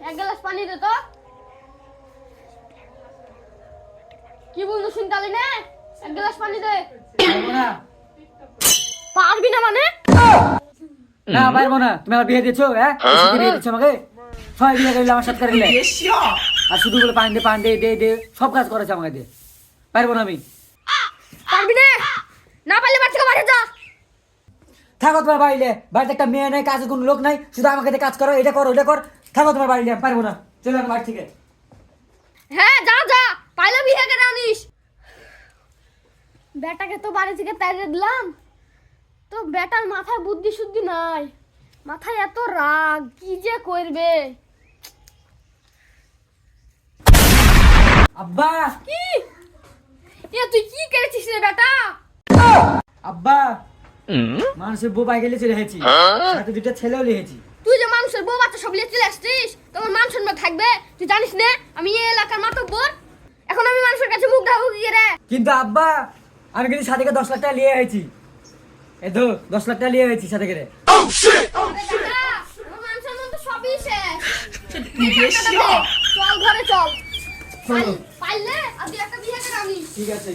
এক গ্লাস পানি দে তো। কি বলছো শুনতালি না? এক গ্লাস পানি দে। পারবো না। পারবি না মানে? না পারবো না। তুমি আমার বিয়ে দিয়েছো, হ্যাঁ? বিয়ে দিচ্ছ আমাকে? সবাই বিয়ে করলে আমার সাথে করলে। আর শুধু বলে পানি দে দে দে সব কাজ করেছে আমাকে দিয়ে। পারবো না আমি। পারবি না? না পারলে বাড়ি থেকে বাইরে যা। থাকো তোমার বাড়িতে। বাড়িতে একটা মেয়ে নাই, কাজের কোনো লোক নাই, শুধু আমাকে দিয়ে কাজ করো, এটা করো ওটা কর। থাকো তোমার বাড়িতে, পারবো না। চলে যাবো বাড়ি থেকে। হ্যাঁ যা যা, পাইলে বিয়ে করে আনিস। বেটাকে তো বাড়ি থেকে তাড়িয়ে দিলাম, তো বেটার মাথায় বুদ্ধি শুদ্ধি নাই, মাথায় এত রাগ, কি যে করবে। আব্বা, কি তুই কি করেছিস রে বেটা? আব্বা, মানুষের বউ পাই গেলে চলে এসেছি, সাথে দুটো ছেলেও লিখেছি। তুই যে মানুষের বউ বাচ্চা সব লিয়ে চলে আসছিস, তোমার মান সম্মান থাকবে? তুই জানিস না আমি এই এলাকার মাতব্বর? এখন আমি মানুষের কাছে মুখ ঢাকবো কি রে? কিন্তু আব্বা, আমি কিন্তু সাথে 10 লাখ টাকা নিয়ে এসেছি। এই তো 10 লাখ টাকা নিয়ে এসেছি সাথে করে। আরে বেটা, আমার মান সম্মান তো সবই শেষ। চল ঘরে চল। চলো। পাইলে আজ একটা বিয়ে করে আনিস। ঠিক আছে।